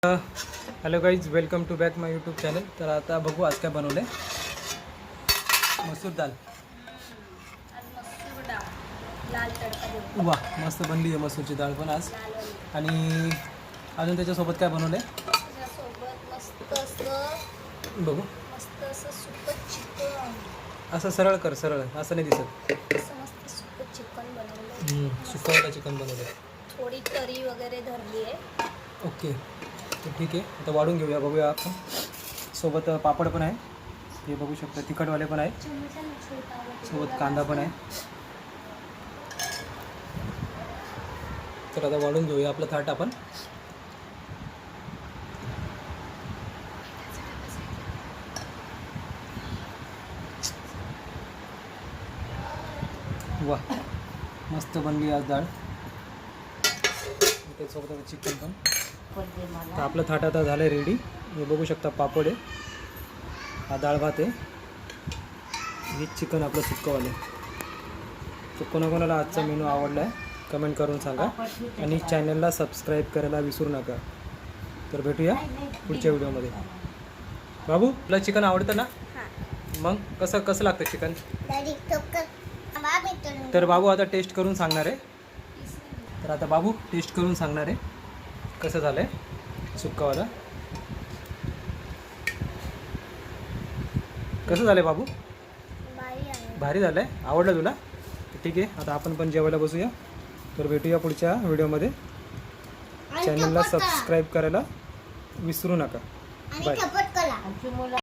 Hello guys, welcome to back my YouTube channel. तर आता बघू आज काय बनवलं आहे. मसूर दाल. वा, मस्त बनली आहे मसूरची डाळ पण आज. आणि अजून त्याच्यासोबत काय बनवलं आहे बघू. असं सरळ कर, सरळ असं नाही दिसत. सुकवलेलं चिकन बनवलं आहे. थोडी तरी वगैरे धरली आहे. ओके, तर ठीक आहे. आता वाढून घेऊया, बघूया आपण. सोबत पापड पण आहे, हे बघू शकता. तिखटवाले पण आहे, सोबत कांदा पण आहे. तर आता वाढून घेऊया आपलं थाट आपण. वा, मस्त बनली आज डाळ. त्याच्यासोबत आता चिकन पण. तर आपलं थाट आता झालं आहे रेडी. हे बघू शकता, पापड आहे, हा डाळ भात आहे, हे चिकन आपलं सुक्कंवालं. तर कोणाकोणाला आजचा मेनू आवडला आहे कमेंट करून सांगा. आणि चॅनलला सबस्क्राईब करायला विसरू नका. तर भेटूया पुढच्या व्हिडिओमध्ये. बाबू, तुला चिकन आवडतं ना? मग कसं लागतं चिकन? तर बाबू आता टेस्ट करून सांगणार आहे. तर आता बाबू टेस्ट करून सांगणार आहे कसं झालं आहे सुक्कावाला. कसं झालं आहे बाबू? भारी झालं आहे. आवडलं तुला? ठीक आहे, आता आपण पण जेवायला बसूया. तर भेटूया पुढच्या व्हिडिओमध्ये. चॅनलला सबस्क्राईब करायला विसरू नका. बाय.